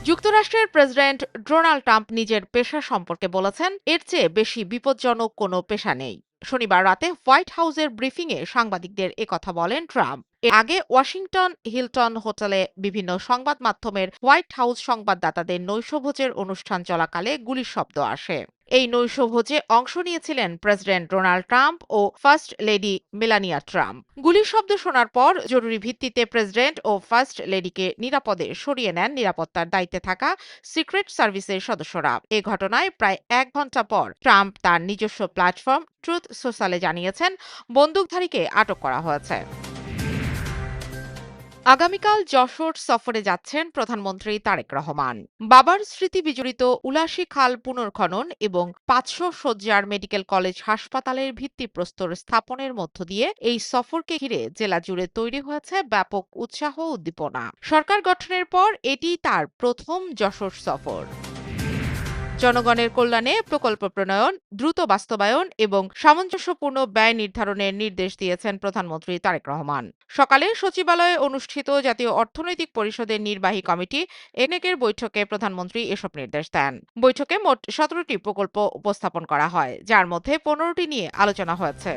যুক্তরাষ্ট্রের president Donald Trump নিজের পেশা সম্পর্কে বলেছেন, এর চেয়ে বেশি বিপজ্জনক কোনো পেশা নেই। শনিবার রাতে হোয়াইট হাউসের ব্রিফিংয়ে সাংবাদিকদের একথা বলেন ট্রাম্প। এর আগে ওয়াশিংটন হিলটন হোটেলে বিভিন্ন সংবাদ মাধ্যমের হোয়াইট হাউস সংবাদদাতাদের নৈশভোজের অনুষ্ঠান চলাকালে গুলির শব্দ আসে। এই নৈশভোজে অংশ নিয়েছিলেন প্রেসিডেন্ট ডোনাল্ড ট্রাম্প ও ফার্স্ট লেডি মেলানিয়া ট্রাম্প। গুলির শব্দ শোনার পর জরুরি ভিত্তিতে প্রেসিডেন্ট ও ফার্স্ট লেডিকে নিরাপদে সরিয়ে নেন নিরাপত্তার দায়িত্বে থাকা সিক্রেট সার্ভিসের সদস্যরা। এ ঘটনায় প্রায় 1 ঘণ্টা পর ট্রাম্প তার নিজস্ব প্ল্যাটফর্ম ট্রুথ সোশ্যালে জানিয়েছেন, বন্দুকধারীকে আটক করা হয়েছে। আগামীকাল যশোর সফরে যাচ্ছেন প্রধানমন্ত্রী তারেক রহমান। বাবার স্মৃতি বিজড়িত উলাসী খাল পুনর্খনন এবং 500 শয্যার মেডিকেল কলেজ হাসপাতালের ভিত্তিপ্রস্তর স্থাপনের মধ্য দিয়ে এই সফরকে ঘিরে জেলা জুড়ে তৈরি হয়েছে ব্যাপক উৎসাহ উদ্দীপনা। সরকার গঠনের পর এটি তার প্রথম যশোর সফর। জনগণের কল্যাণে প্রকল্প প্রণয়ন, দ্রুত বাস্তবায়ন এবং সামঞ্জস্যপূর্ণ ব্যয় নির্ধারণের নির্দেশ দিয়েছেন প্রধানমন্ত্রী তারেক রহমান। সকালে সচিবালয়ে অনুষ্ঠিত জাতীয় অর্থনৈতিক পরিষদের নির্বাহী কমিটি এনেকের বৈঠকে প্রধানমন্ত্রী এসব নির্দেশ দেন। বৈঠকে মোট 17টি প্রকল্প উপস্থাপন করা হয়, যার মধ্যে 15টি নিয়ে আলোচনা হয়েছে।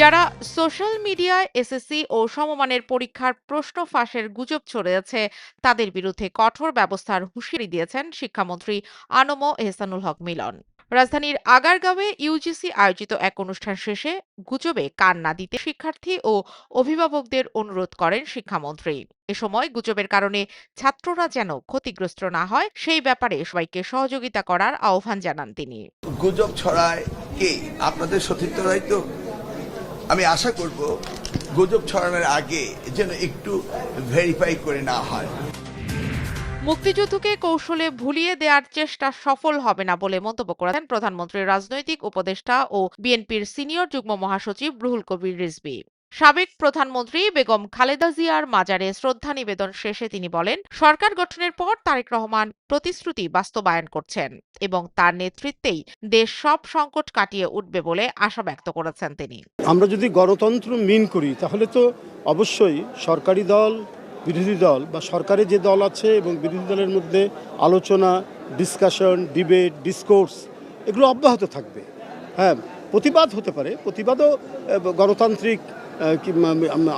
যারা সোশ্যাল মিডিয়ায় এসএসসি ও সমমানের পরীক্ষার প্রশ্ন ফাঁসের গুজব ছড়িয়েছে, তাদের বিরুদ্ধে কঠোর ব্যবস্থার হুঁশিয়ারি দিয়েছেন শিক্ষামন্ত্রী আনম এহসানুল হক মিলন। রাজধানীর আগারগাঁওয়ে ইউজিসি আয়োজিত এক অনুষ্ঠান শেষে গুজবে কান না দিতে শিক্ষার্থী ও অভিভাবকদের অনুরোধ করেন শিক্ষামন্ত্রী। এ সময় গুজবের কারণে ছাত্ররা যেন ক্ষতিগ্রস্ত না হয়, সেই ব্যাপারে সবাইকে সহযোগিতা করার আহ্বান জানান তিনি। গুজব ছড়ায় কে? আপনাদের সতীর্থরাই তো। আমি আশা করব গুজব ছড়ানোর আগে যেন একটু ভেরিফাই করে না হয়। মুক্তিযুদ্ধকে কৌশলে ভুলিয়ে দেওয়ার চেষ্টা সফল হবে না বলে মন্তব্য করেছেন প্রধানমন্ত্রীর রাজনৈতিক উপদেষ্টা ও বিএনপির সিনিয়র যুগ্ম মহাসচিব রুহুল কবির রিজভী। সাবেক প্রধানমন্ত্রী বেগম খালেদা জিয়ার মাজারে শ্রদ্ধা নিবেদন শেষে তিনি বলেন, সরকার গঠনের পর তারেক রহমান প্রতিশ্রুতি বাস্তবায়ন করছেন এবং তার নেতৃত্বেই দেশ সব সংকট কাটিয়ে উঠবে বলে আশা ব্যক্ত করেছেন তিনি। আমরা যদি গণতন্ত্র মিন করি তাহলে তো অবশ্যই সরকারি দল, বিরোধী দল বা সরকারে যে দল আছে এবং বিরোধী দলের মধ্যে আলোচনা, ডিসকাশন, ডিবেট, ডিসকোর্স এগুলো অব্যাহত থাকবে। হ্যাঁ, প্রতিবাদ হতে পারে, প্রতিবাদও গণতান্ত্রিক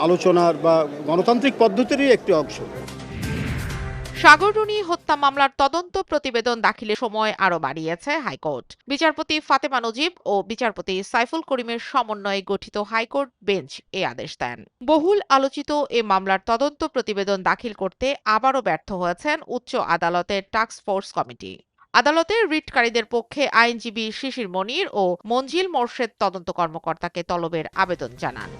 আলোচনার বা গণতান্ত্রিক পদ্ধতিরই একটি অংশ। সাগররুনি হত্যা মামলার তদন্ত প্রতিবেদন দাখিলের সময় আরও বাড়িয়েছে হাইকোর্ট। বিচারপতি ফাতেমা নজিব ও বিচারপতি সাইফুল করিমের সমন্বয়ে গঠিত হাইকোর্ট বেঞ্চ এ আদেশ দেন। বহুল আলোচিত এ মামলার তদন্ত প্রতিবেদন দাখিল করতে আবারও ব্যর্থ হয়েছেন উচ্চ আদালতের টাস্ক ফোর্স কমিটি। আদালতের রিটকারীদের পক্ষে আইনজীবী শিশির মনির ও মঞ্জিল মোর্শেদ তদন্ত কর্মকর্তাকে তলবের আবেদন জানান।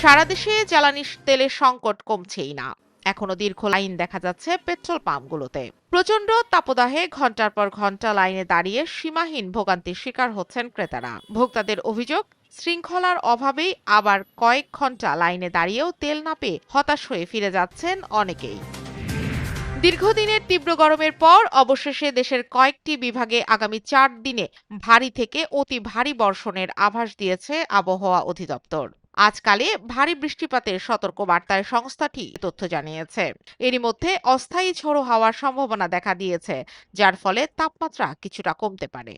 সারা দেশে জ্বালানি তেলের সংকট কমছেই না। এখনো দীর্ঘ লাইন দেখা যাচ্ছে পেট্রোল পাম্পগুলোতে। প্রচণ্ড তাপদাহে ঘন্টার পর ঘন্টা লাইনে দাঁড়িয়ে সীমাহীন ভোগান্তির শিকার হচ্ছেন ক্রেতারা। ভোক্তাদের অভিযোগ, শৃঙ্খলার অভাবেই আবার কয়েক ঘন্টা লাইনে দাঁড়িয়েও তেল না পেয়ে হতাশ হয়ে ফিরে যাচ্ছেন অনেকেই। দীর্ঘদিনের তীব্র গরমের পর অবশেষে দেশের কয়েকটি বিভাগে আগামী 4 দিনে ভারী থেকে অতি ভারী বর্ষণের আভাস দিয়েছে আবহাওয়া অধিদপ্তর। আজকালে ভারী বৃষ্টিপাতের সতর্ক বার্তায় সংস্থাটি তথ্য জানিয়েছে। এরই মধ্যে অস্থায়ী ঝোড়ো হাওয়ার সম্ভাবনা দেখা দিয়েছে, যার ফলে তাপমাত্রা কিছুটা কমতে পারে।